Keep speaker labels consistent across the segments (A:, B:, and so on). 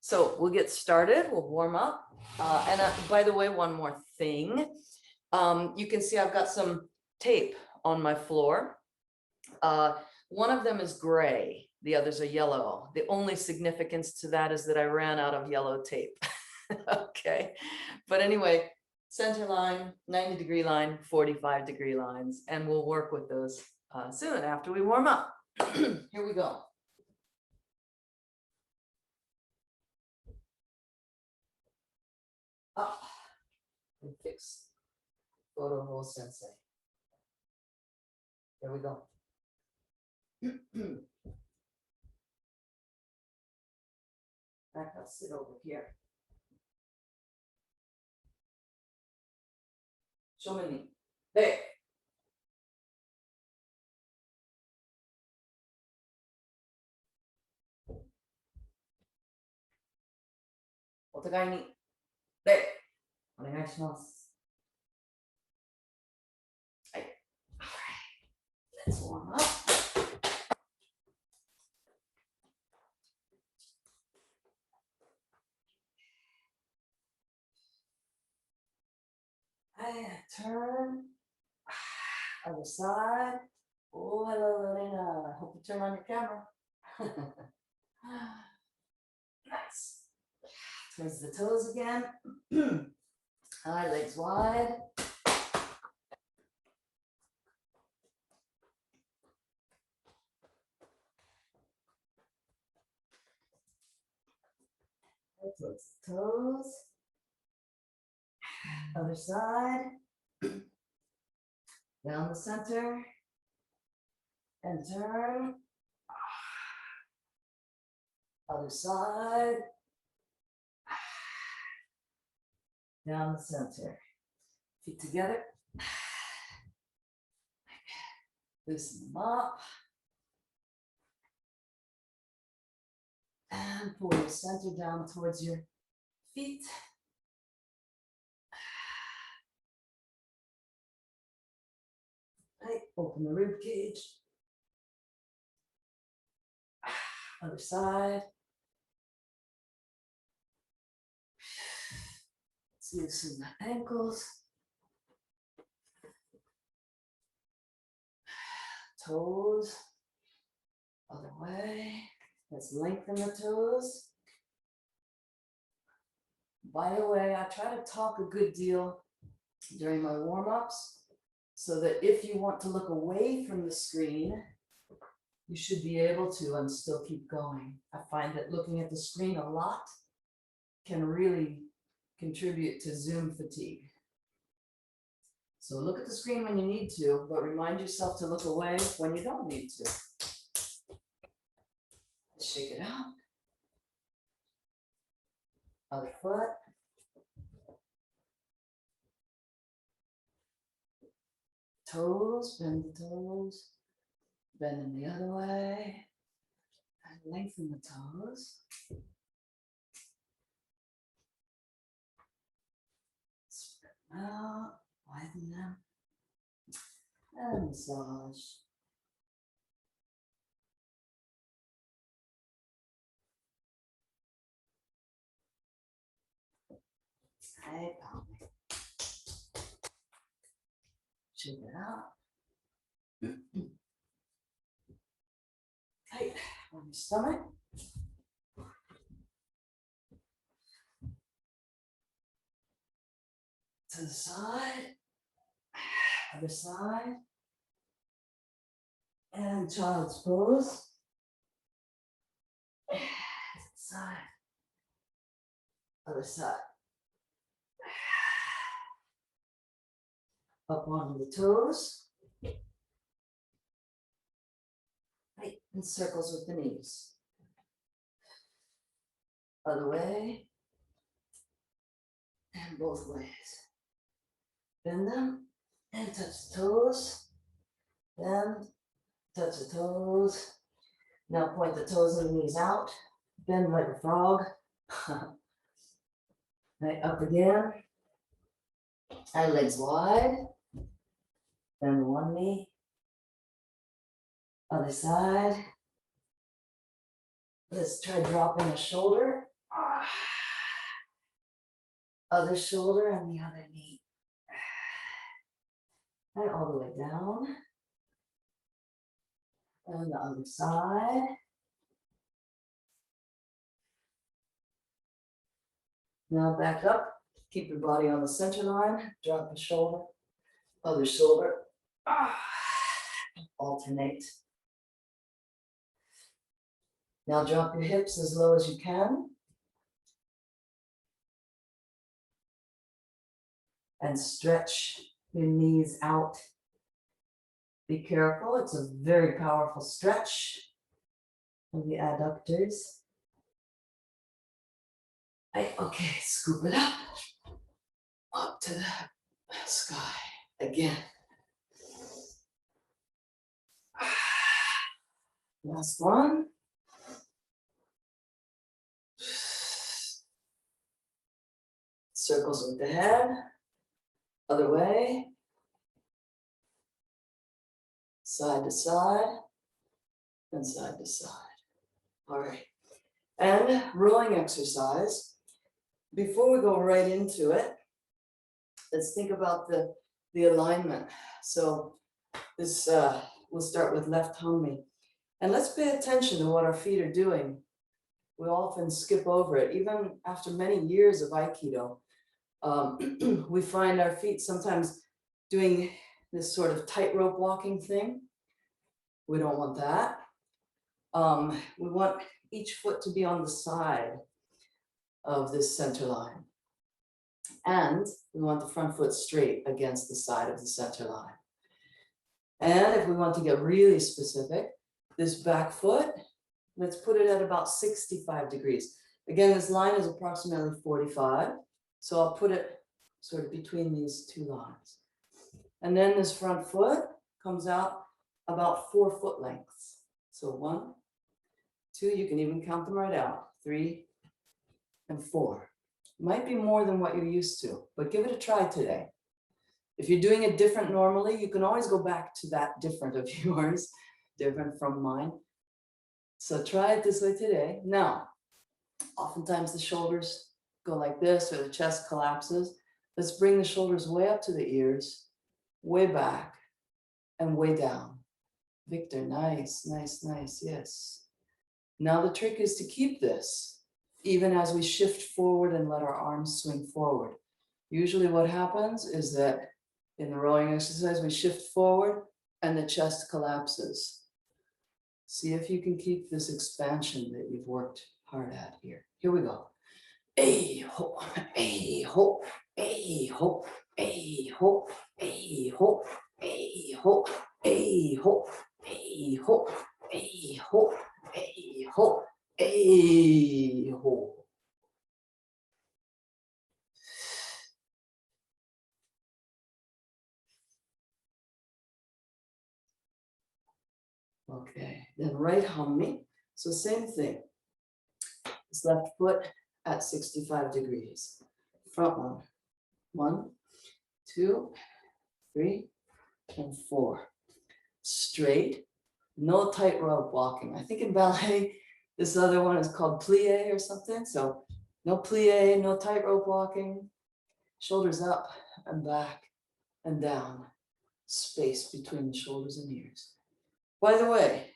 A: So we'll get started, we'll warm up. And by the way, one more thing. You can see I've got some tape on my floor. One of them is gray, the others are yellow. The only significance to that is that I ran out of yellow tape. Okay, but anyway, center line, 90-degree line, 45-degree lines, and we'll work with those soon after we warm up. Here we go. Up and fix photo sensei. There we go. Back, I'll sit over here. Show me. There. Otagai ni. There. お願いします。はい。All right. Let's warm up. And turn. Other side. Oh, hello, Elena. I hope you turn on your camera. Nice. Towards the toes again. High, legs wide. Towards the toes. Other side. Down the center. And turn. Other side. Down the center. Feet together. Loosen them up. And pull your center down towards your feet. Right, open the rib cage. Other side. Let's loosen the ankles. Toes. Other way. Let's lengthen the toes. By the way, I try to talk a good deal during my warm-ups so that if you want to look away from the screen, you should be able to and still keep going. I find that looking at the screen a lot can really contribute to Zoom fatigue. So look at the screen when you need to, but remind yourself to look away when you don't need to. Shake it out. Other foot. Toes, bend the toes. Bend them the other way. And lengthen the toes. Spread them out, widen them. And massage. Right, shake it out. Tight on your stomach. To the side. Other side. And child's pose. Side. Other side. Up onto the toes. Right, in circles with the knees. Other way. And both ways. Bend them and touch the toes. Bend, touch the toes. Now point the toes and the knees out. Bend like a frog. Right, up again. And legs wide. Bend one knee. Other side. Let's try dropping a shoulder. Other shoulder and the other knee. And all the way down. And the other side. Now back up. Keep your body on the center line. Drop the shoulder. Other shoulder. Alternate. Now drop your hips as low as you can. And stretch your knees out. Be careful, it's a very powerful stretch of the adductors. Okay, scoop it up to the sky again. Last one. Circles with the head, other way, side to side, and side to side. All right, and rowing exercise. Before we go right into it, let's think about the alignment. So this, we'll start with left hanmi. And let's pay attention to what our feet are doing. We often skip over it, even after many years of Aikido. We find our feet sometimes doing this sort of tightrope walking thing. We don't want that. We want each foot to be on the side of this center line. And we want the front foot straight against the side of the center line. And if we want to get really specific, this back foot, let's put it at about 65 degrees. Again, this line is approximately 45. So I'll put it sort of between these two lines. And then this front foot comes out about 4 foot lengths. So 1, 2, you can even count them right out. 3 and 4. Might be more than what you're used to, but give it a try today. If you're doing it different normally, you can always go back to that different of yours, different from mine. So try it this way today. Now, oftentimes the shoulders go like this or the chest collapses. Let's bring the shoulders way up to the ears, way back and way down. Victor, nice, nice, nice, yes. Now the trick is to keep this even as we shift forward and let our arms swing forward. Usually what happens is that in the rowing exercise, we shift forward and the chest collapses. See if you can keep this expansion that you've worked hard at here. Here we go. A ho, a ho, a ho, a ho, a ho, a ho, a ho, a ho, a ho, a ho, a ho. Okay, then right hanmi. So same thing. This left foot at 65 degrees. Front one. 1, 2, 3, and 4. Straight. No tightrope walking. I think in ballet, this other one is called plie or something. So no plie, no tightrope walking. Shoulders up and back and down. Space between the shoulders and ears. By the way,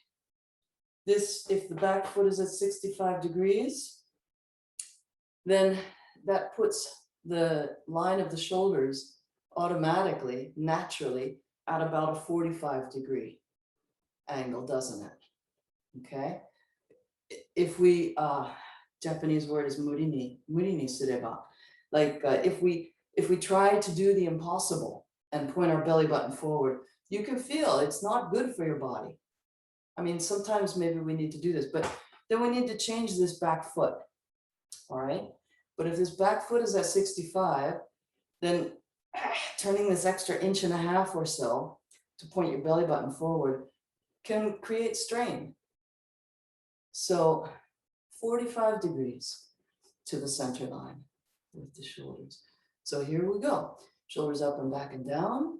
A: this, if the back foot is at 65 degrees, then that puts the line of the shoulders automatically, naturally, at about a 45 degree angle, doesn't it? Okay. If we, Japanese word is murini sureba. Like if we try to do the impossible and point our belly button forward, you can feel it's not good for your body. I mean, sometimes maybe we need to do this, but then we need to change this back foot. All right. But if this back foot is at 65, then turning this extra 1.5 inches or so to point your belly button forward can create strain. So 45 degrees to the center line with the shoulders. So here we go. Shoulders up and back and down.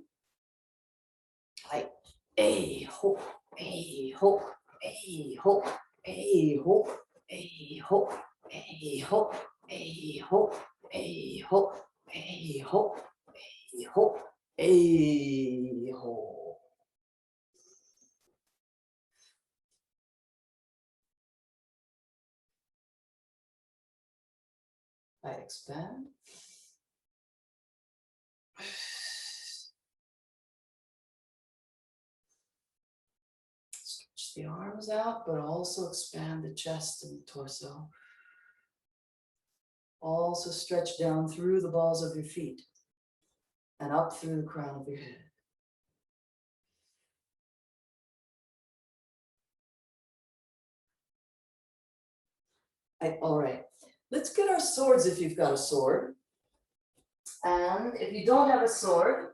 A: Like a ho, a ho, a ho, a ho, a ho, a hop, a hop, a hop, a hop, a hop, a hop. I expand. Stretch the arms out, but also expand the chest and the torso. Also stretch down through the balls of your feet and up through the crown of your head. All right, let's get our swords if you've got a sword. And if you don't have a sword,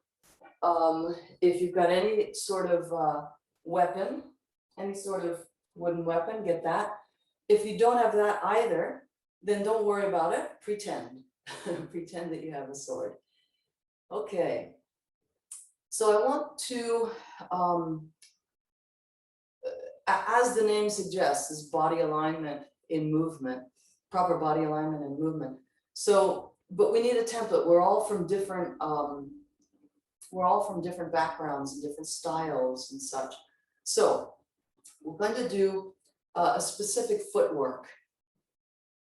A: if you've got any sort of weapon, any sort of wooden weapon, get that. If you don't have that either, then don't worry about it, pretend. Pretend that you have a sword. Okay, so I want to, as the name suggests, is body alignment in movement, proper body alignment and movement. So, but we need a template. We're all from different backgrounds and different styles and such. So we're going to do a specific footwork.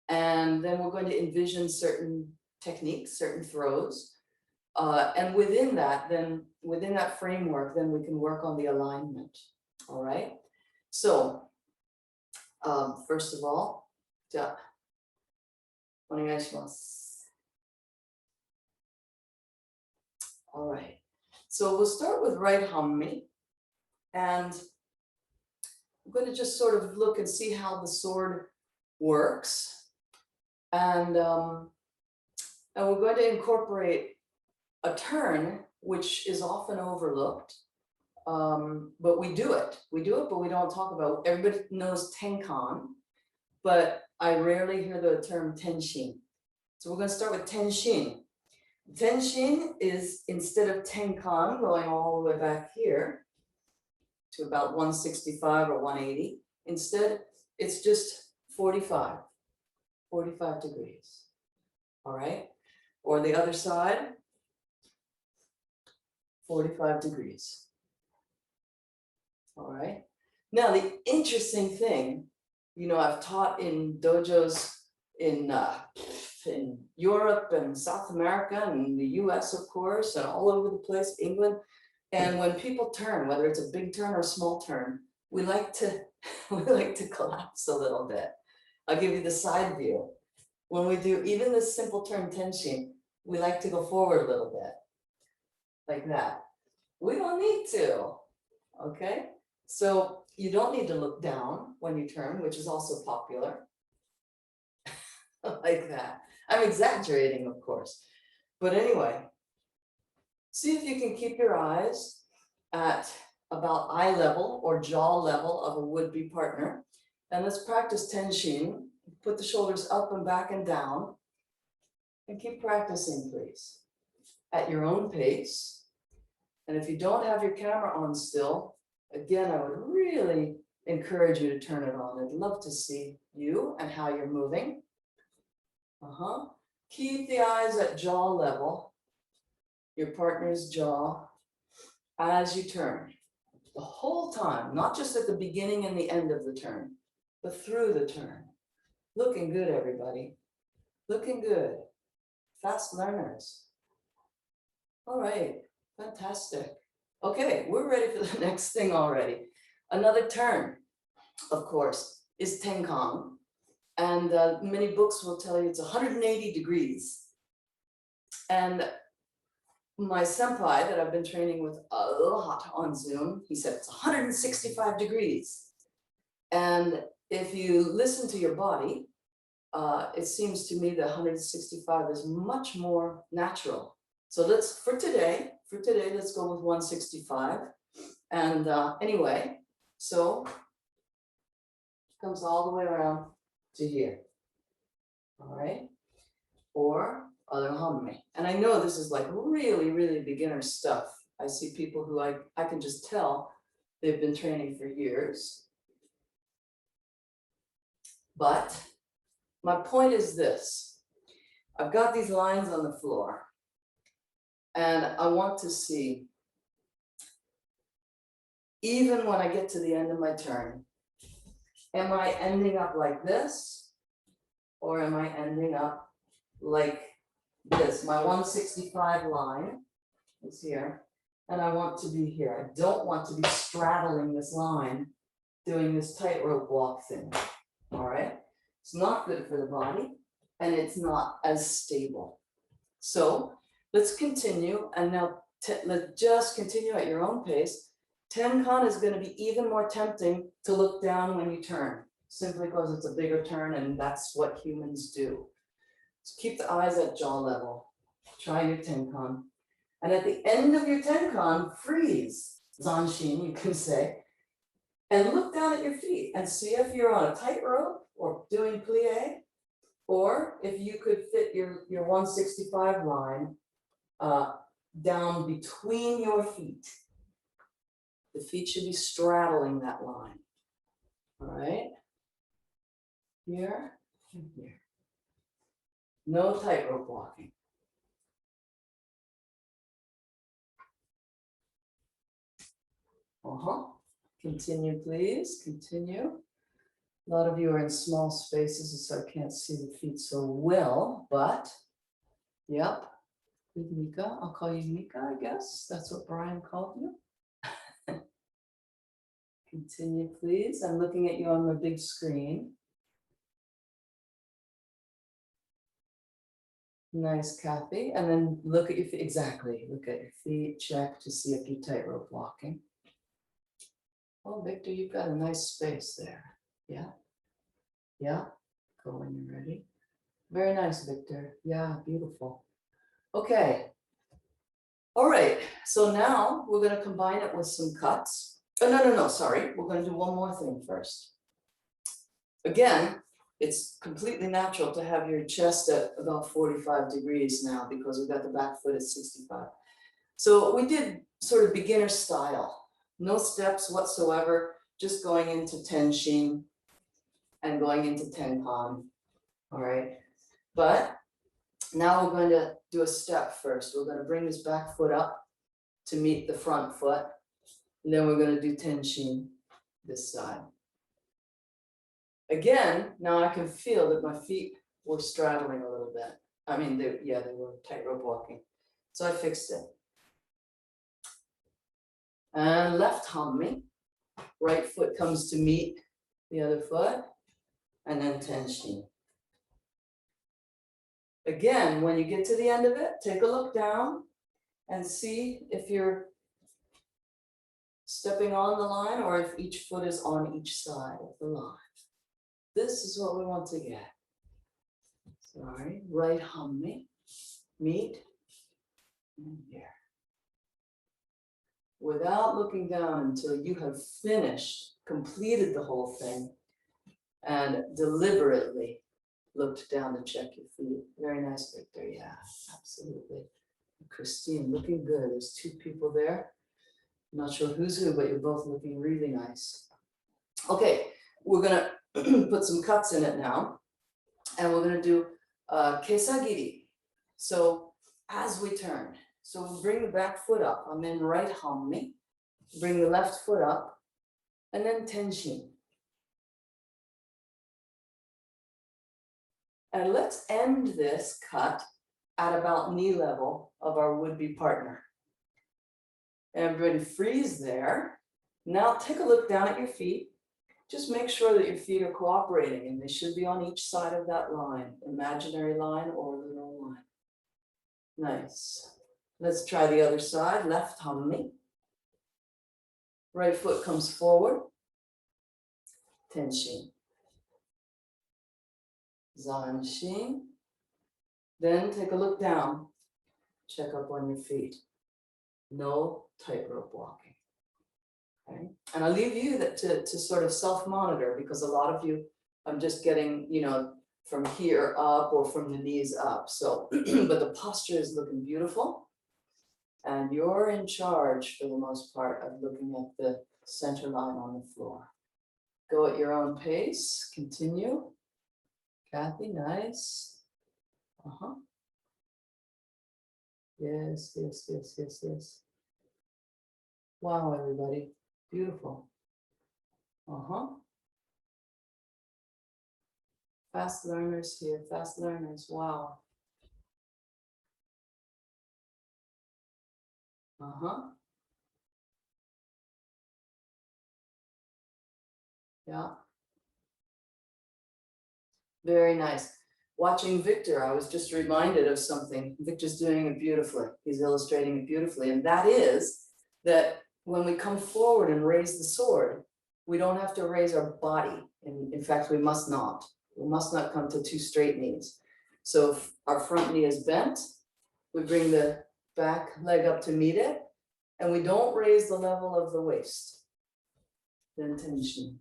A: And then we're going to envision certain techniques, certain throws. And within that framework, then we can work on the alignment. All right. So first of all, all right. So we'll start with right hammi. And I'm going to just sort of look and see how the sword works. And we're going to incorporate a turn, which is often overlooked, but we do it, but we don't talk about it. Everybody knows tenkan, but I rarely hear the term tenshin. So we're going to start with tenshin. Tenshin is, instead of tenkan going all the way back here to about 165 or 180, instead it's just 45 degrees. All right, or the other side, 45 degrees. All right, now the interesting thing, you know, I've taught in dojos in Europe and South America and the US, of course, and all over the place, England. And when people turn, whether it's a big turn or a small turn, we like to collapse a little bit. I'll give you the side view. When we do even this simple turn tenshin, we like to go forward a little bit, like that. We don't need to, okay? So you don't need to look down when you turn, which is also popular, like that. I'm exaggerating, of course, but anyway, see if you can keep your eyes at about eye level or jaw level of a would-be partner. And let's practice tenshin. Put the shoulders up and back and down, and keep practicing, please, at your own pace. And if you don't have your camera on still, again, I would really encourage you to turn it on. I'd love to see you and how you're moving. Keep the eyes at jaw level, your partner's jaw, as you turn. The whole time, not just at the beginning and the end of the turn, but through the turn. Looking good, everybody. Looking good. Fast learners. All right, fantastic. Okay, we're ready for the next thing already. Another turn, of course, is tenkan. And many books will tell you it's 180 degrees. And my senpai that I've been training with a lot on Zoom, he said it's 165 degrees. And if you listen to your body, it seems to me that 165 is much more natural. So let's, for today, let's go with 165. And anyway, so comes all the way around to here. All right, or other hammi. And I know this is like really, really beginner stuff. I see people who I can just tell they've been training for years. But my point is this. I've got these lines on the floor, and I want to see, even when I get to the end of my turn, am I ending up like this, or am I ending up like this? My 165 line is here, and I want to be here. I don't want to be straddling this line, doing this tightrope walk thing, all right? It's not good for the body, and it's not as stable. So let's continue, and now let's just continue at your own pace. Tenkan is going to be even more tempting to look down when you turn, simply because it's a bigger turn, and that's what humans do. So keep the eyes at jaw level. Try your Tenkan. And at the end of your Tenkan, freeze, Zanshin, you can say, and look down at your feet and see if you're on a tightrope or doing plie, or if you could fit your 165 line down between your feet. The feet should be straddling that line. All right. Here and here. No tightrope walking. Continue, please. Continue. A lot of you are in small spaces, so I can't see the feet so well, but yep. With Mika, I'll call you Mika, I guess. That's what Brian called you. Continue, please. I'm looking at you on the big screen. Nice, Kathy. And then look at your feet. Exactly. Look at your feet. Check to see if you're tightrope walking. Oh, Victor, you've got a nice space there. Yeah. Yeah. Go when you're ready. Very nice, Victor. Yeah, beautiful. Okay. All right. So now we're going to combine it with some cuts. Oh, no, sorry. We're going to do one more thing first. Again, it's completely natural to have your chest at about 45 degrees now because we've got the back foot at 65. So we did sort of beginner style, no steps whatsoever, just going into Tenshin and going into Tenkan, all right? But now we're going to do a step first. We're going to bring this back foot up to meet the front foot. And then we're going to do Tenshin this side. Again, now I can feel that my feet were straddling a little bit. I mean, they were tightrope walking. So I fixed it. And left humi. Right foot comes to meet the other foot. And then Tenshin. Again, when you get to the end of it, take a look down and see if you're stepping on the line or if each foot is on each side of the line. This is what we want to get. Sorry, right humi, meet, and here. Without looking down until you have finished, completed the whole thing, and deliberately looked down to check your feet. Very nice, Victor. Yeah, absolutely. Christine, looking good. There's two people there. I'm not sure who's who, but you're both looking really nice. Okay, we're gonna put some cuts in it now, and we're gonna do kesagiri. So as we turn, so we'll bring the back foot up. I'm in right humi. Bring the left foot up, and then Tenshin. And let's end this cut at about knee level of our would-be partner. Everybody freeze there. Now take a look down at your feet. Just make sure that your feet are cooperating, and they should be on each side of that line, imaginary line or literal line. Nice. Let's try the other side, left humi. Right foot comes forward. Tenshin. Zanshin. Then take a look down. Check up on your feet. No tightrope walking. Okay. And I'll leave you to sort of self-monitor, because a lot of you, I'm just getting, from here up or from the knees up. So, but the posture is looking beautiful. And you're in charge for the most part of looking at the center line on the floor. Go at your own pace, continue. Kathy, nice. Uh-huh. Yes, yes, yes, yes, yes. Wow, everybody, beautiful. Uh-huh. Fast learners here, fast learners, wow. Uh-huh. Yeah. Very nice. Watching Victor, I was just reminded of something. Victor's doing it beautifully. He's illustrating it beautifully. And that is that when we come forward and raise the sword, we don't have to raise our body. In fact, we must not. We must not come to two straight knees. So if our front knee is bent, we bring the back leg up to meet it, and we don't raise the level of the waist. Then tension.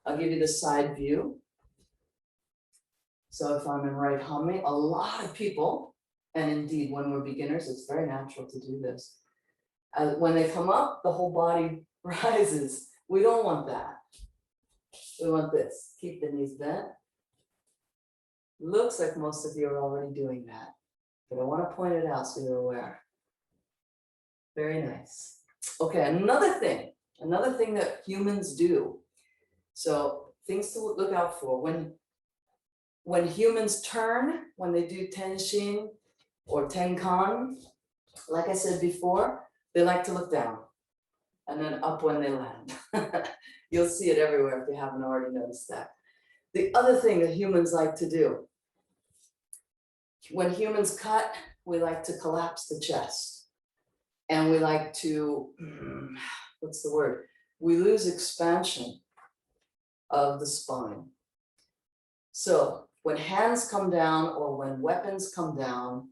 A: I'll give you the side view. So if I'm in right hame, a lot of people, and indeed when we're beginners, it's very natural to do this. When they come up, the whole body rises. We don't want that. We want this. Keep the knees bent. Looks like most of you are already doing that, but I want to point it out so you're aware. Very nice. Okay, another thing that humans do. So things to look out for. When humans turn, when they do tenshin or tenkan, like I said before, they like to look down and then up when they land. You'll see it everywhere if you haven't already noticed that. The other thing that humans like to do, when humans cut, we like to collapse the chest. And we like to, what's the word? We lose expansion of the spine. So when hands come down or when weapons come down,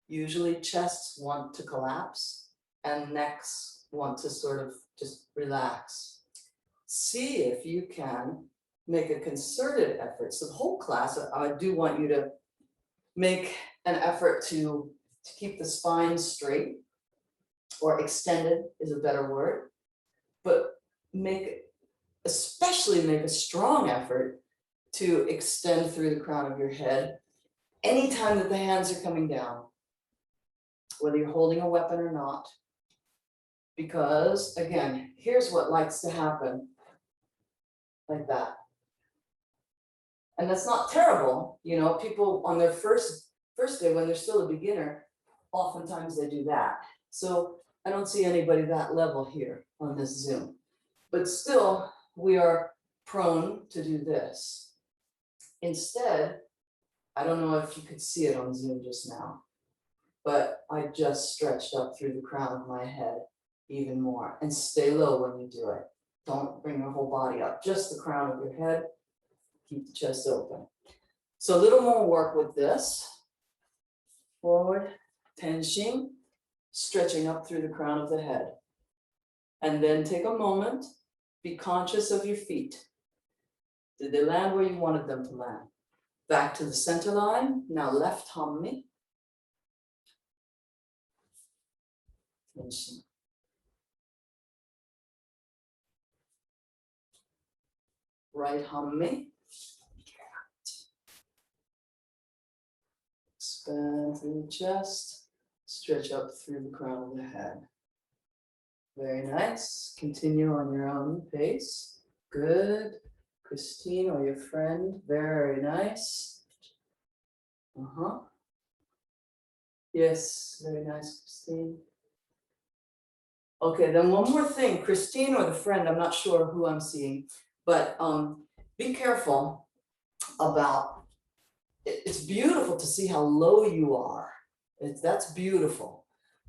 A: usually chests want to collapse and necks want to sort of just relax. See if you can make a concerted effort. So the whole class, I do want you to make an effort to keep the spine straight, or extended is a better word, but especially make a strong effort to extend through the crown of your head anytime that the hands are coming down, whether you're holding a weapon or not. Because again, here's what likes to happen, like that. And that's not terrible, you know, people on their first day when they're still a beginner, oftentimes they do that. So I don't see anybody that level here on this Zoom, but still we are prone to do this. Instead, I don't know if you could see it on Zoom just now, but I just stretched up through the crown of my head even more, and stay low when you do it. Don't bring your whole body up, just the crown of your head, keep the chest open. So a little more work with this. Forward, tenshin, stretching up through the crown of the head. And then take a moment, be conscious of your feet. Did they land where you wanted them to land? Back to the center line, now left hame. Tenshin. Right hame. Expand through the chest, stretch up through the crown of the head. Very nice. Continue on your own pace. Good. Christine or your friend, very nice. Yes, very nice, Christine. Okay, then one more thing, Christine or the friend, I'm not sure who I'm seeing, but be careful about, it's beautiful to see how low you are. That's beautiful.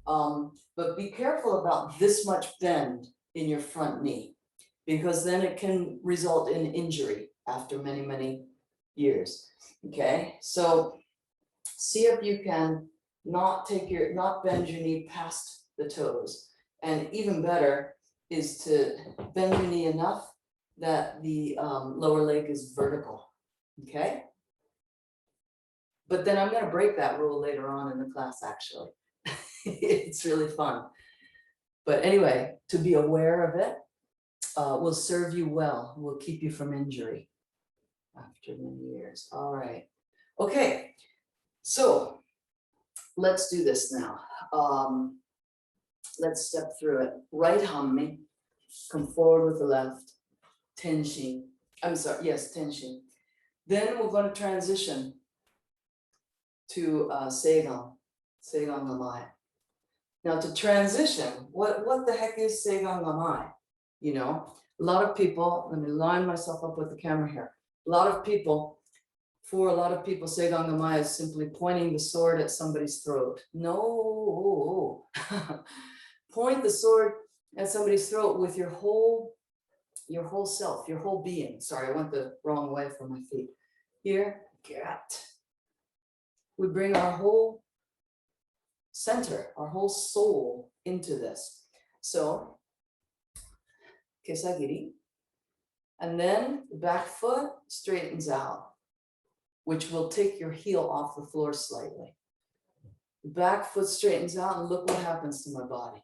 A: But be careful about this much bend in your front knee, because then it can result in injury after many, many years. Okay, so see if you can not bend your knee past the toes. And even better is to bend your knee enough that the lower leg is vertical. Okay. But then I'm going to break that rule later on in the class, actually. It's really fun. But anyway, to be aware of it will serve you well, will keep you from injury. after many years. All right. Okay. So let's do this now. Let's step through it. Right hanmi, come forward with the left. Tenshin. I'm sorry, yes, tenshin. Then we're going to transition to Seigan Gamai. Now to transition, what the heck is Seigan Gamai? You know, a lot of people, let me line myself up with the camera here. For a lot of people, Seigan Gamai is simply pointing the sword at somebody's throat. No, point the sword at somebody's throat with your whole self, your whole being. Sorry, I went the wrong way for my feet. Here, get. We bring our whole center, our whole soul into this. So, kesagiri. And then the back foot straightens out, which will take your heel off the floor slightly. The back foot straightens out and look what happens to my body.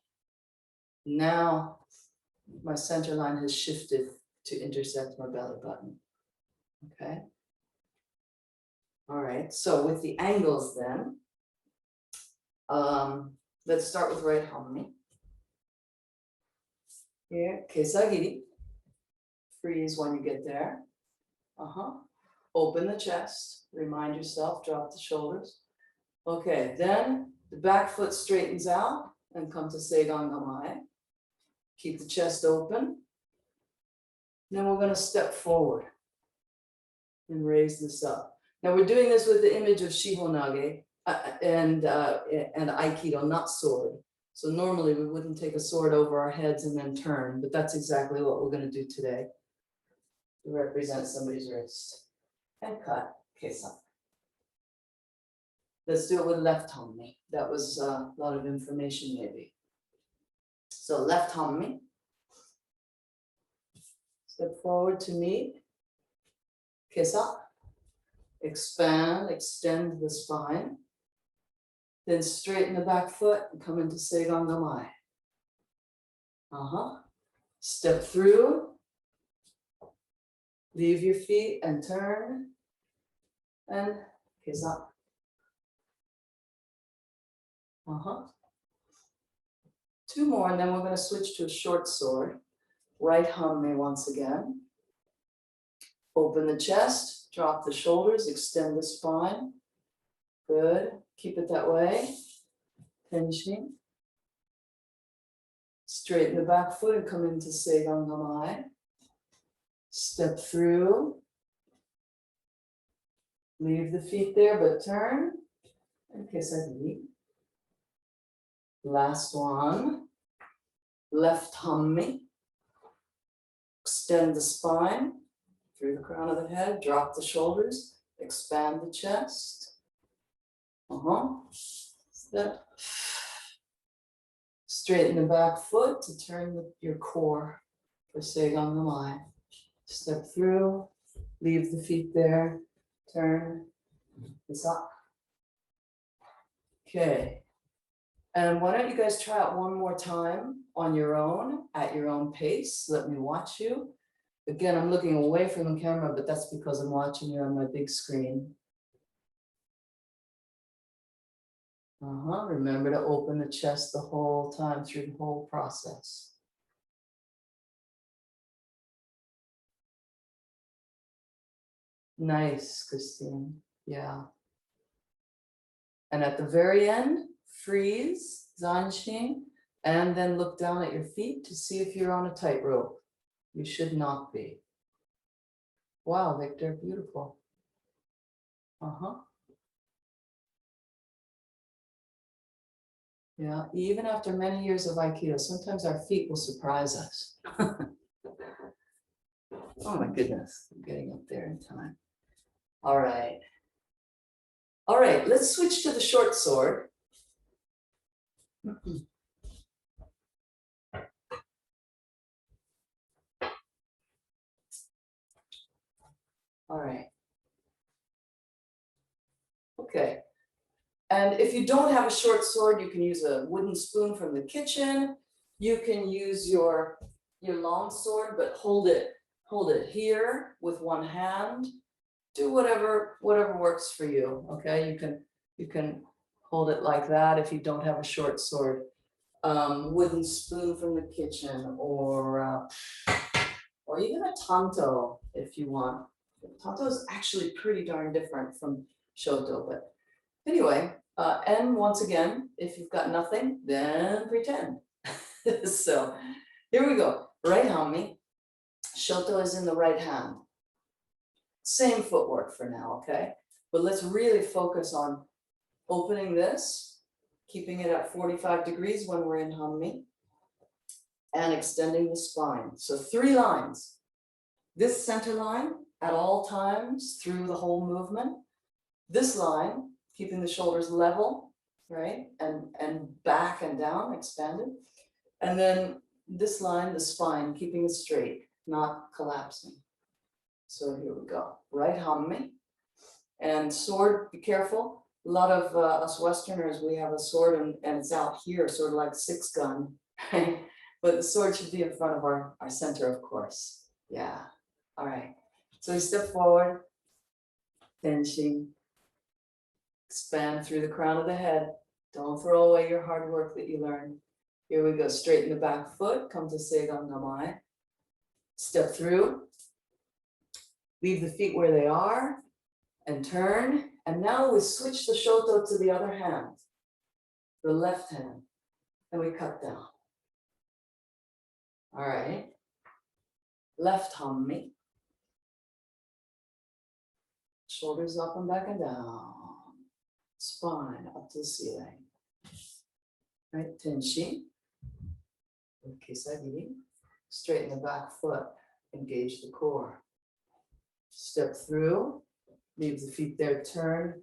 A: Now, my center line has shifted to intersect my belly button. Okay. All right, so with the angles then, let's start with right hanmi. Here, kesagiri. Freeze when you get there. Open the chest, remind yourself, drop the shoulders. Okay, then the back foot straightens out and come to Seigan Gamai. Keep the chest open. Then we're going to step forward and raise this up. Now we're doing this with the image of Shihonage and Aikido, not sword. So normally we wouldn't take a sword over our heads and then turn, but that's exactly what we're going to do today to represent somebody's wrist. And cut, kesa. Let's do it with left hanmi. That was a lot of information maybe. So left hanmi. Step forward to meet. Kesa. Expand, extend the spine. Then straighten the back foot and come into Seigan Gamai. Step through. Leave your feet and turn. And kesa. Two more, and then we're going to switch to a short sword. Right hanmi once again. Open the chest, drop the shoulders, extend the spine. Good. Keep it that way. Tenshin. Straighten the back foot and come into Seigan Gamai. Step through. Leave the feet there, but turn. And kesagiri. Last one. Left hanmi. Extend the spine through the crown of the head. Drop the shoulders. Expand the chest. Step. Straighten the back foot to turn your core for Seigan Gamai. Step through. Leave the feet there. Turn. This up. Okay. And why don't you guys try it one more time on your own, at your own pace. Let me watch you. Again, I'm looking away from the camera, but that's because I'm watching you on my big screen. Remember to open the chest the whole time through the whole process. Nice, Christine. Yeah. And at the very end, freeze, zanshin, and then look down at your feet to see if you're on a tightrope. You should not be. Wow, Victor, beautiful. Yeah, even after many years of Aikido, sometimes our feet will surprise us. Oh my goodness, I'm getting up there in time. All right. All right, let's switch to the short sword. All right. Okay. And if you don't have a short sword, you can use a wooden spoon from the kitchen. You can use your long sword, but hold it here with one hand do whatever works for you. Okay, you can hold it like that if you don't have a short sword. Wooden spoon from the kitchen, or even a tanto if you want. Tanto is actually pretty darn different from shoto, but anyway, and once again, if you've got nothing, then pretend. So here we go. Right hanmi. Shoto is in the right hand. Same footwork for now, okay? But let's really focus on opening this, keeping it at 45 degrees when we're in hanmi, and extending the spine. So 3 lines. This center line at all times through the whole movement. This line, keeping the shoulders level, right? And back and down, expanded. And then this line, the spine, keeping it straight, not collapsing. So here we go. Right hanmi. And sword, be careful. A lot of us Westerners, we have a sword and it's out here, sort of like 6-gun, right? But the sword should be in front of our center, of course. Yeah. All right. So we step forward, tenshi, expand through the crown of the head. Don't throw away your hard work that you learned. Here we go. Straighten the back foot. Come to Seigan Namai. Step through. Leave the feet where they are and turn. And now we switch the shoto to the other hand, the left hand, and we cut down. All right. Left hanmi. Shoulders up and back and down. Spine up to the ceiling. Right, tenshi. Kisagi. Straighten the back foot. Engage the core. Step through. Leave the feet there, turn.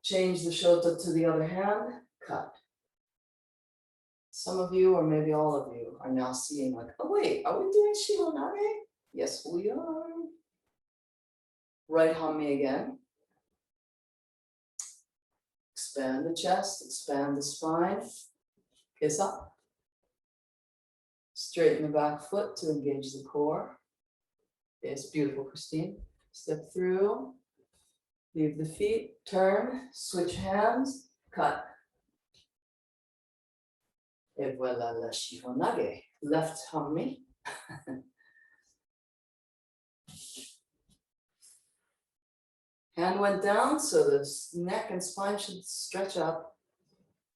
A: Change the shoto to the other hand. Cut. Some of you, or maybe all of you, are now seeing like, oh wait, are we doing shihonage? Yes, we are. Right hanmi again. Expand the chest, expand the spine. Kiss up. Straighten the back foot to engage the core. Yes, beautiful, Christine. Step through. Leave the feet, turn, switch hands, cut. Et voilà la shihonage. Left hanmi. Hand went down, so the neck and spine should stretch up.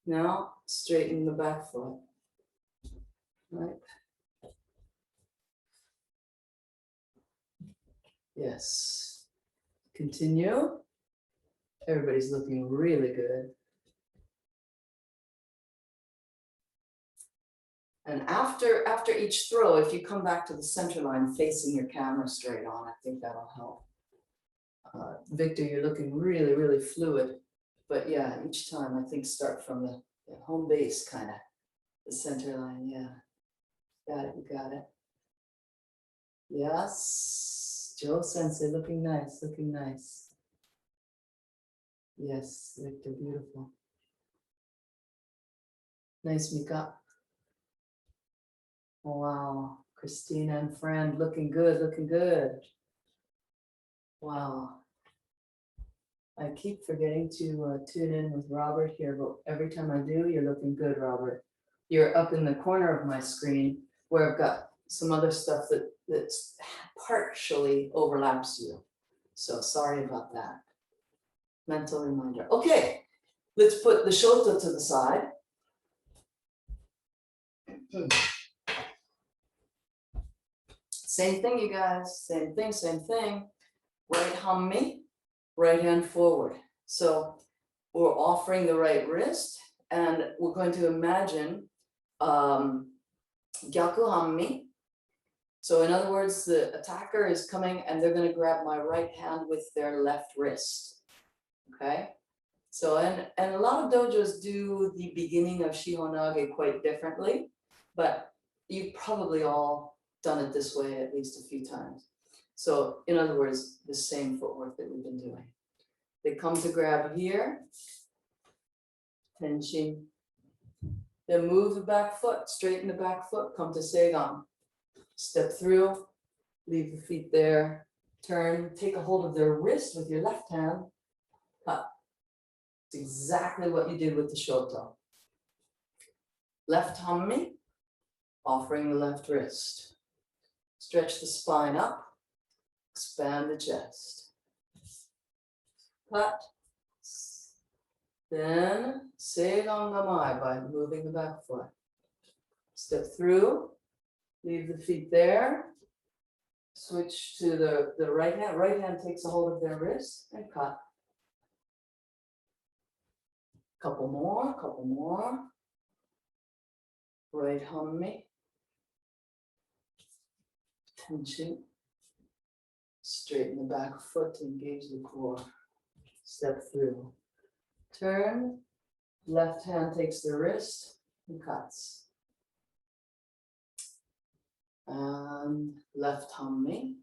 A: Now, straighten the back foot. Right. Yes. Continue. Everybody's looking really good. And after each throw, if you come back to the center line facing your camera straight on, I think that'll help. Victor, you're looking really, really fluid. But yeah, each time I think start from the home base, kind of the center line. Yeah, got it, you got it. Yes, Joe Sensei, looking nice, looking nice. Yes, Victor, beautiful. Nice, Mika. Wow, Christina and friend, looking good, looking good. Wow. I keep forgetting to tune in with Robert here, but every time I do, you're looking good, Robert. You're up in the corner of my screen where I've got some other stuff that's partially overlaps you. So sorry about that. Mental reminder. Okay, let's put the shoto to the side. Same thing, you guys. Same thing, same thing. Right hanmi, right hand forward. So we're offering the right wrist, and we're going to imagine gyaku hanmi. So in other words, the attacker is coming and they're going to grab my right hand with their left wrist. Okay. So, and a lot of dojos do the beginning of shihonage quite differently, but you've probably all done it this way at least a few times. So in other words, the same footwork that we've been doing. They come to grab here, tenshi. Then move the back foot, straighten the back foot, come to seigan. Step through, leave the feet there, turn, take a hold of their wrist with your left hand, cut. It's exactly what you did with the shoto. Left hanmi, offering the left wrist. Stretch the spine up, expand the chest. Cut. Then seigan gamai by moving the back foot. Step through, leave the feet there. Switch to the right hand. Right hand takes a hold of their wrist and cut. Couple more. Right hanmi. Tension. Straighten the back foot to engage the core. Step through. Turn. Left hand takes the wrist and cuts. And left hanmi.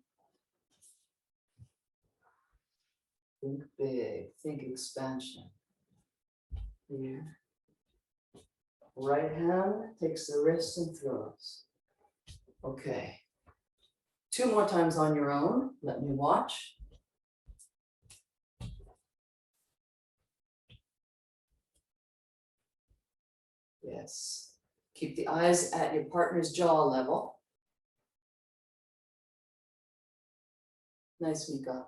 A: Think big, think expansion. Here. Right hand takes the wrist and throws. Okay. 2 more times on your own. Let me watch. Yes. Keep the eyes at your partner's jaw level. Nice, Mika.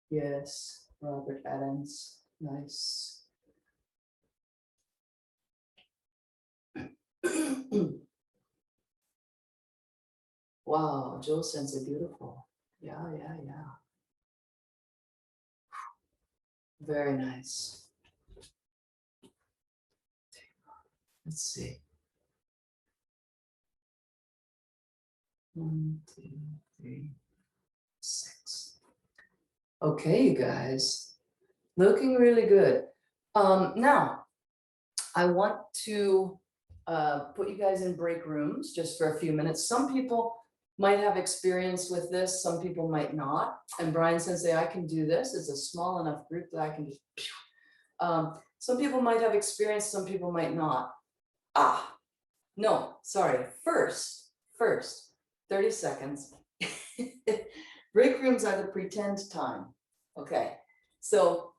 A: Yes, Robert Adams. Nice. Wow, Joe Sensei, beautiful. Yeah. Very nice. Let's see. 1, 2, 3, 6. Okay, you guys, looking really good. Now, I want to put you guys in break rooms just for a few minutes. Some people might have experience with this, some people might not. And Brian Sensei, I can do this. It's a small enough group that I can just, some people might have experience, some people might not. No, sorry, first, 30 seconds. Break rooms are the pretend time. Okay, so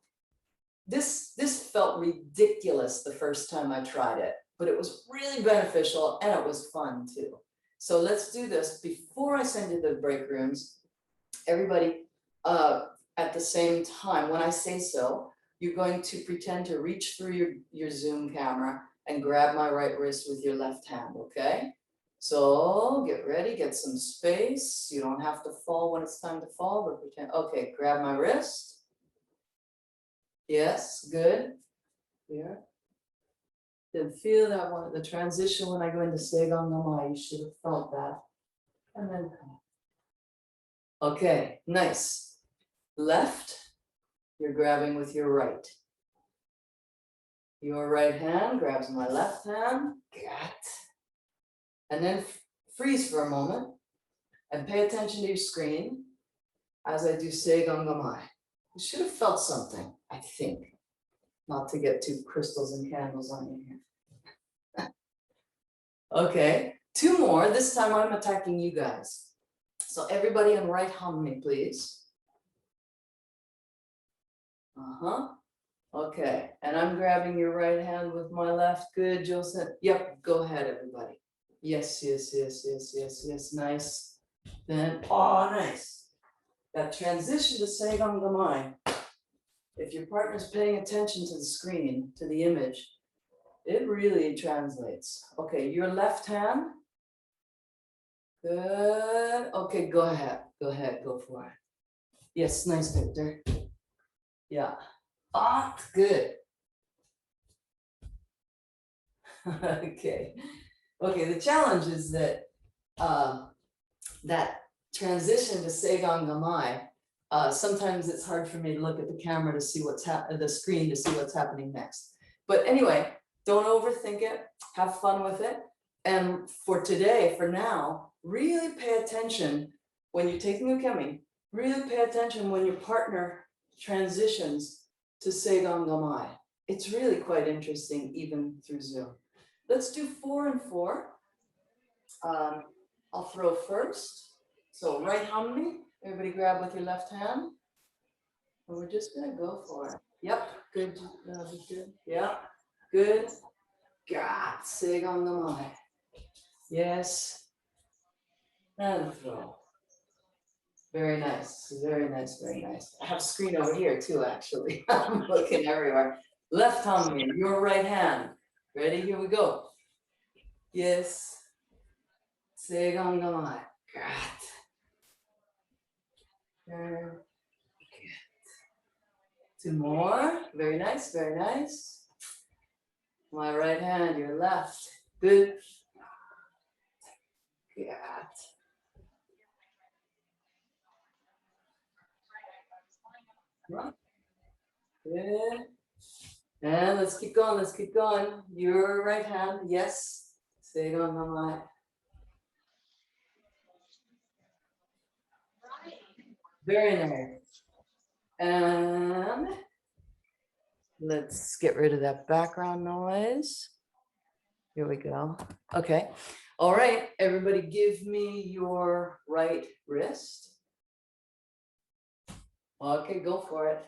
A: this felt ridiculous the first time I tried it, but it was really beneficial and it was fun too. So let's do this before I send you the break rooms. Everybody, at the same time, when I say so, you're going to pretend to reach through your Zoom camera and grab my right wrist with your left hand, okay? So get ready, get some space. You don't have to fall when it's time to fall, but pretend. Okay, grab my wrist. Yes, good. Here. Then feel that one, the transition when I go into Seigan Gamai. You should have felt that. And then come. Okay, nice. Left, you're grabbing with your right. Your right hand grabs my left hand. Got. And then freeze for a moment and pay attention to your screen as I do Seigan Gamai. You should have felt something, I think. Not to get too crystals and candles on you here. Okay, 2 more. This time I'm attacking you guys. So everybody on right hanmi, please. Okay, and I'm grabbing your right hand with my left. Good, Joseph. Yep, go ahead, everybody. Yes, nice. Then, nice. That transition to Seigan Gamai. If your partner's paying attention to the screen, to the image, it really translates. Okay, your left hand. Good. Okay, go ahead, go for it. Yes, nice, Victor. Yeah. Good. Okay. Okay, the challenge is that that transition to Seigan Gamai, sometimes it's hard for me to look at the camera to see what's the screen to see what's happening next. But anyway, don't overthink it. Have fun with it. And for today, for now, really pay attention when you're taking a kemi. Really pay attention when your partner transitions to Seigan Gamai. It's really quite interesting, even through Zoom. Let's do 4 and 4. I'll throw first. So right hanmi, everybody grab with your left hand. And we're just gonna go for it. Yep, good, good, yeah, good. God, segan no mai. Yes, and throw. Very nice, very nice, very nice. I have a screen over here too, actually. I'm looking everywhere. Left hanmi, your right hand. Ready, here we go. Yes. Segan no mai. God. Two more. Very nice, very nice. My right hand, your left. Good. God. Good. And let's keep going, let's keep going. Your right hand, yes. Seigon namai. Very nice. And let's get rid of that background noise. Here we go. Okay. All right, everybody give me your right wrist. Okay, go for it.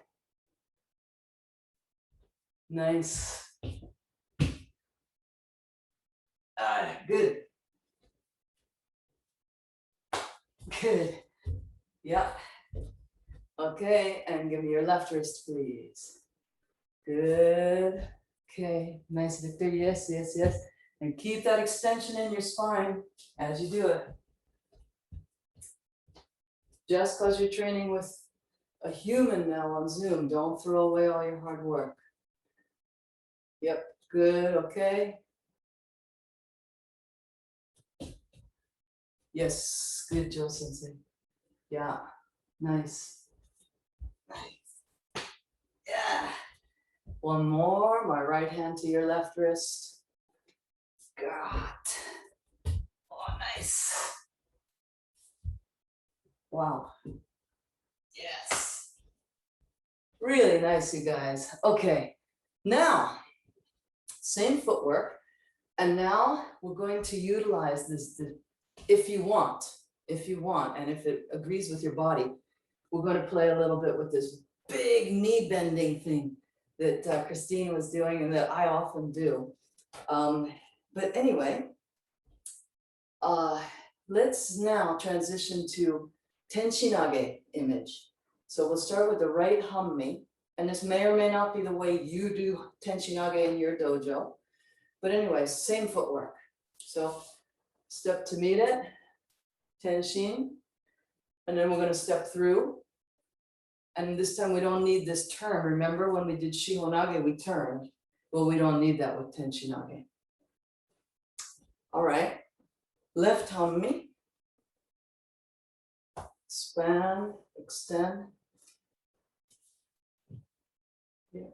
A: Nice. Good. Good. Yeah. Okay, and give me your left wrist, please. Good. Okay, nice, Victor. Yes, yes, yes. And keep that extension in your spine as you do it. Just because you're training with a human now on Zoom, don't throw away all your hard work. Yep, good, okay. Yes, good, Joe Sensei. Yeah, nice. Nice. Yeah. One more, my right hand to your left wrist. God. Oh, nice. Wow. Yes. Really nice, you guys. Okay, now, same footwork. And now we're going to utilize this, if you want, and if it agrees with your body, we're going to play a little bit with this big knee bending thing that Christine was doing and that I often do. But anyway, let's now transition to Tenshinage image. So we'll start with the right hanmi, and this may or may not be the way you do Tenshinage in your dojo. But anyway, same footwork. So step to meet it, Tenshin, and then we're going to step through. And this time we don't need this turn. Remember when we did Shihonage, we turned. Well, we don't need that with Tenshinage. All right, left hanmi, expand, extend. Yeah.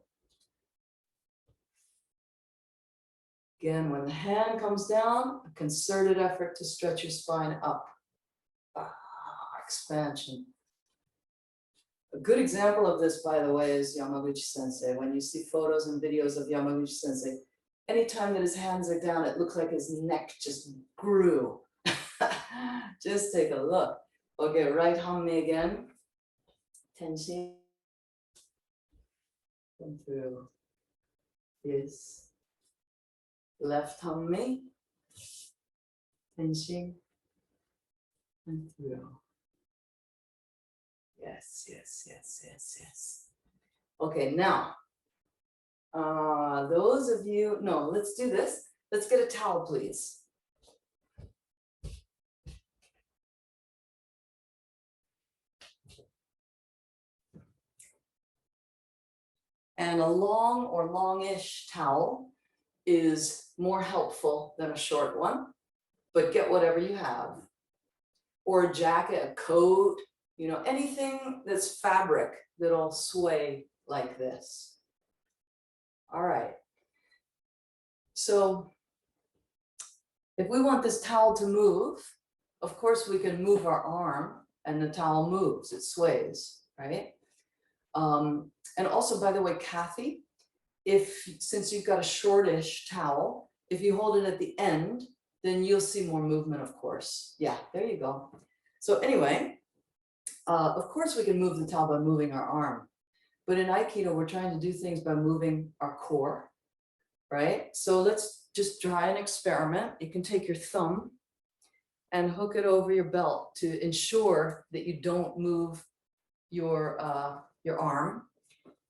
A: Again, when the hand comes down, a concerted effort to stretch your spine up. Expansion. A good example of this, by the way, is Yamaguchi Sensei. When you see photos and videos of Yamaguchi Sensei, anytime that his hands are down, it looks like his neck just grew. Just take a look. Okay, right hanmi again. Tenshin. Come through. Yes. Left hanmi. Tenshin. And through. Yes, yes, yes, yes, yes. Okay, now, those of you, no, let's do this. Let's get a towel, please. And a long or longish towel is more helpful than a short one, but get whatever you have. Or a jacket, a coat, you know, anything that's fabric that'll sway like this. All right. So if we want this towel to move, of course we can move our arm and the towel moves, it sways, right? And also, by the way, Kathy, since you've got a shortish towel, if you hold it at the end, then you'll see more movement, of course. Yeah, there you go. So anyway, of course we can move the towel by moving our arm, but in Aikido, we're trying to do things by moving our core, right? So let's just try an experiment. You can take your thumb and hook it over your belt to ensure that you don't move your arm.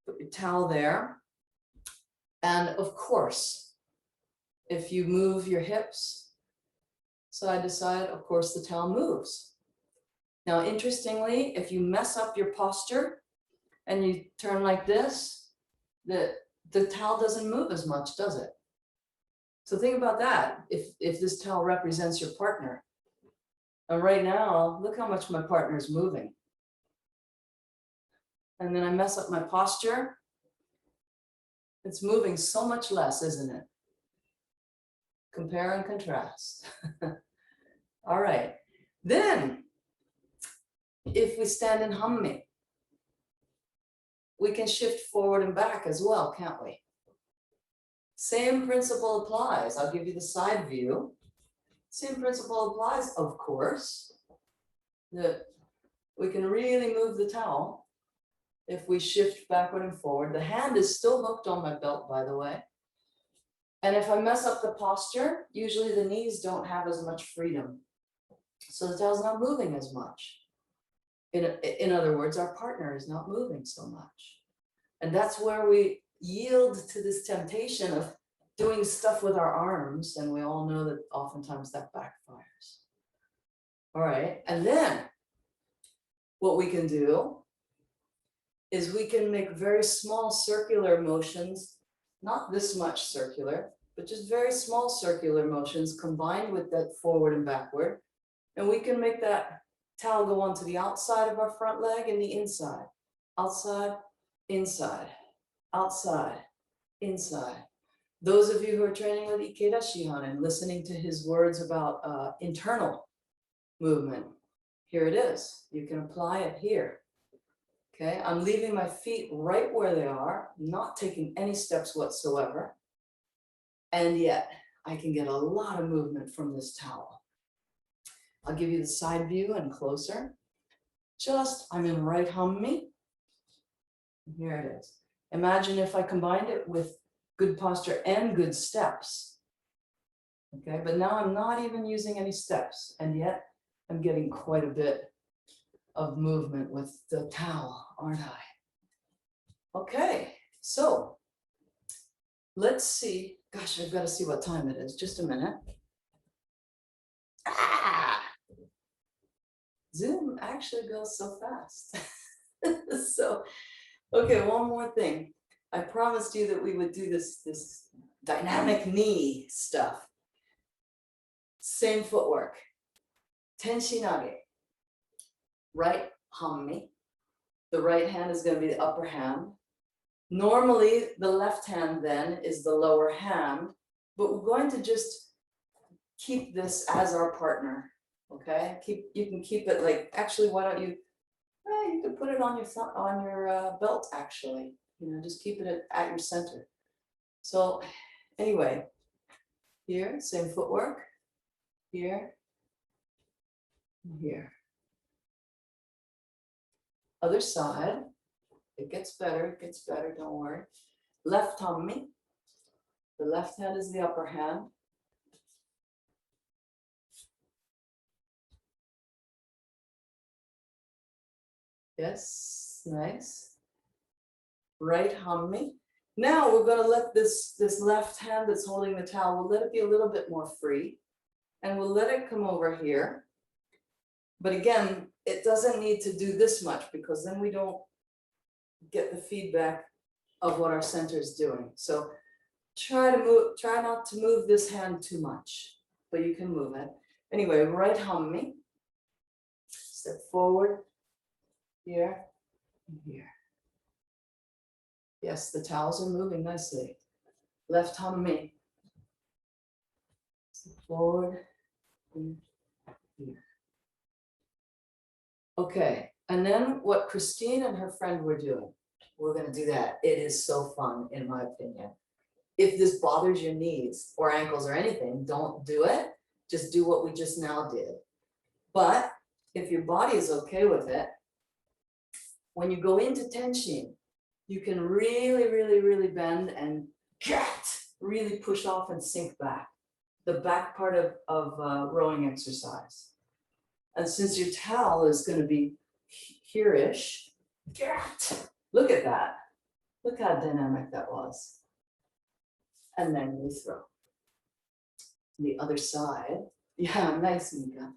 A: Put your towel there. And of course, if you move your hips side to side, of course the towel moves. Now, interestingly, if you mess up your posture and you turn like this, the towel doesn't move as much, does it? So think about that. If this towel represents your partner, and right now, look how much my partner is moving. And then I mess up my posture. It's moving so much less, isn't it? Compare and contrast. All right. Then, if we stand in Hammi, we can shift forward and back as well, can't we? Same principle applies. I'll give you the side view. Same principle applies, of course, that we can really move the towel if we shift backward and forward. The hand is still hooked on my belt, by the way. And if I mess up the posture, usually the knees don't have as much freedom. So the towel's not moving as much. In other words, our partner is not moving so much. And that's where we yield to this temptation of doing stuff with our arms. And we all know that oftentimes that backfires. All right. And then what we can do is we can make very small circular motions, not this much circular, but just very small circular motions combined with that forward and backward. And we can make that towel go onto the outside of our front leg and the inside. Outside, inside, outside, inside. Those of you who are training with Takeda Shihan and listening to his words about internal movement, here it is. You can apply it here. Okay, I'm leaving my feet right where they are, not taking any steps whatsoever. And yet I can get a lot of movement from this towel. I'll give you the side view and closer. I'm in right Hammi. Here it is. Imagine if I combined it with good posture and good steps. Okay, but now I'm not even using any steps, and yet I'm getting quite a bit of movement with the towel, aren't I? Okay, so let's see. Gosh, I've got to see what time it is. Just a minute. Zoom actually goes so fast. So, okay, one more thing. I promised you that we would do this dynamic knee stuff. Same footwork. Tenshinage. Right Hammi. The right hand is going to be the upper hand. Normally, the left hand then is the lower hand, but we're going to just keep this as our partner. Okay, you can keep it like, actually, why don't you? You could put it on your belt. Actually, just keep it at your center. So, anyway, here, same footwork. Here, and here. Other side. It gets better. Don't worry. Left Hammi. The left hand is the upper hand. Yes, nice. Right Hammi. Now we're going to let this left hand that's holding the towel, we'll let it be a little bit more free. And we'll let it come over here. But again, it doesn't need to do this much because then we don't get the feedback of what our center is doing. So try not to move this hand too much, but you can move it. Anyway, right Hammi. Step forward. Here and here. Yes, the towels are moving nicely. Left Hammi. Step forward and here. Okay, and then what Christine and her friend were doing, we're going to do that. It is so fun, in my opinion. If this bothers your knees or ankles or anything, don't do it. Just do what we just now did. But if your body is okay with it, when you go into tenshin, you can really, really, really bend and really push off and sink back. The back part of rowing exercise. And since your towel is going to be here-ish, look at that. Look how dynamic that was. And then we throw. The other side. Yeah, nice, Mika.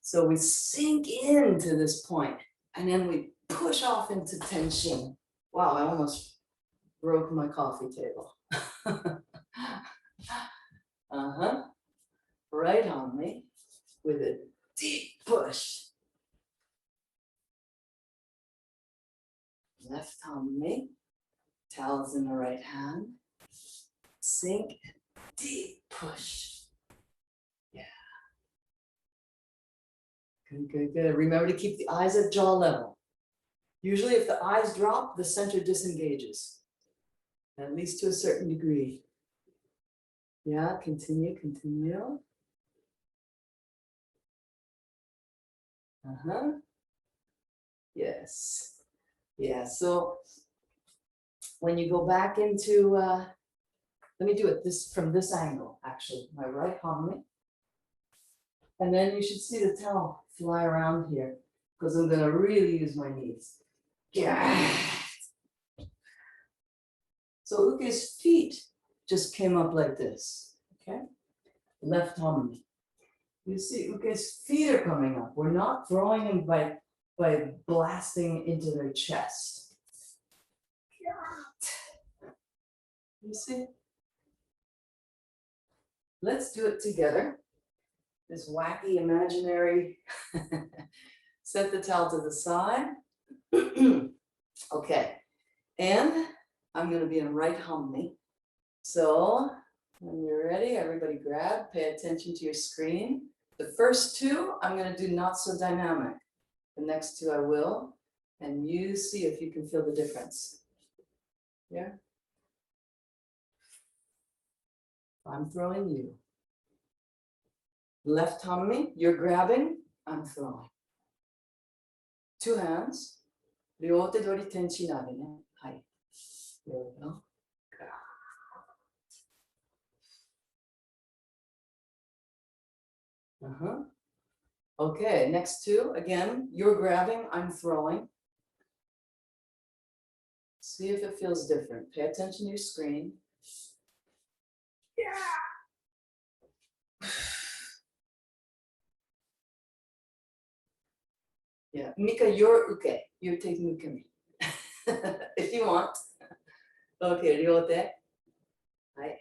A: So we sink into this point, and then we push off into tenshin. Wow, I almost broke my coffee table. Right on me with a deep push. Left on me, towels in the right hand. Sink, deep push. Yeah. Good, good, good. Remember to keep the eyes at jaw level. Usually if the eyes drop, the center disengages, at least to a certain degree. Yeah, continue, continue. Yes. Yeah, so when you go back into, let me do it from this angle, actually, my right homie. And then you should see the towel fly around here, because I'm gonna really use my knees. Yeah. So Uke's feet just came up like this, okay? Left homie. You see Uke's feet are coming up. We're not throwing them by blasting into their chest. You see? Let's do it together. This wacky imaginary, set the towel to the side. Okay, and I'm gonna be in right homie. So when you're ready, everybody grab, pay attention to your screen. The first two, I'm gonna do not so dynamic. The next two I will, and you see if you can feel the difference. Yeah? I'm throwing you. Left homie, you're grabbing, I'm throwing. Two hands. Ryote dori tenchi nabe ne. Hai. There we go. Okay, next two, again, you're grabbing, I'm throwing. See if it feels different. Pay attention to your screen. Yeah. Yeah, Mika, you're Uke. You're taking Uke. If you want. Okay, ryote. Hi.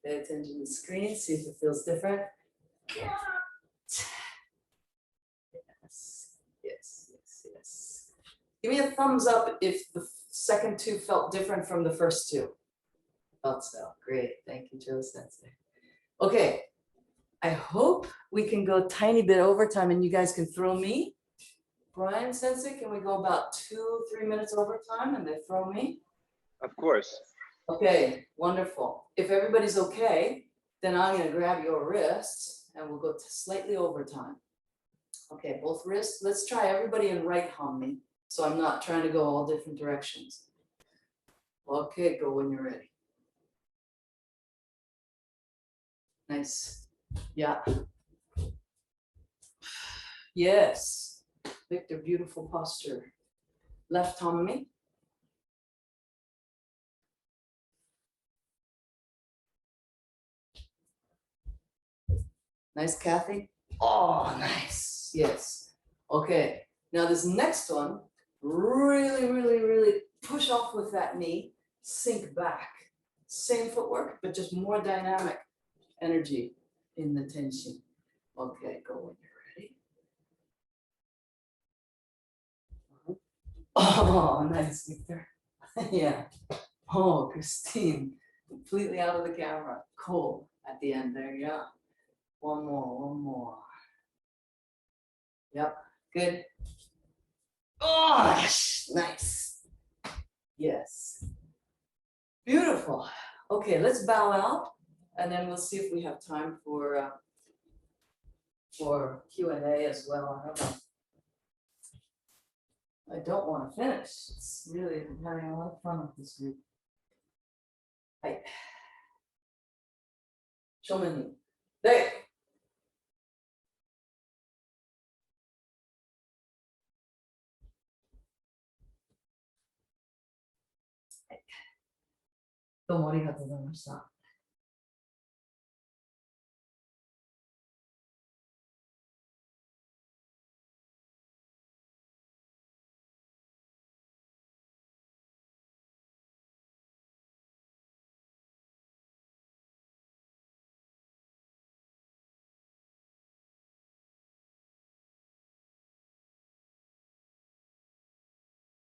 A: Pay attention to the screen, see if it feels different. Yes, yes, yes, yes. Give me a thumbs up if the second two felt different from the first two. Felt so. Great. Thank you, Joe Sensei. Okay. I hope we can go a tiny bit overtime and you guys can throw me. Brian Sensei, can we go about 2-3 minutes overtime and they throw me?
B: Of course.
A: Okay, wonderful. If everybody's okay, then I'm going to grab your wrists and we'll go to slightly overtime. Okay, both wrists. Let's try everybody in right homie. So I'm not trying to go all different directions. Okay, go when you're ready. Nice. Yeah. Yes. Victor, beautiful posture. Left homie. Nice, Kathy. Oh, nice. Yes. Okay. Now this next one, really, really, really push off with that knee, sink back. Same footwork, but just more dynamic energy in the tension. Okay, go when you're ready. Oh, nice, Victor. Yeah. Oh, Christine, completely out of the camera. Cool at the end there, yeah. One more, one more. Yep, good. Oh, nice. Yes. Beautiful. Okay, let's bow out and then we'll see if we have time for for Q&A as well. I don't want to finish. It's really, I'm having a lot of fun with this group. Right. Show me. There. Domo arigatou gozaimashita.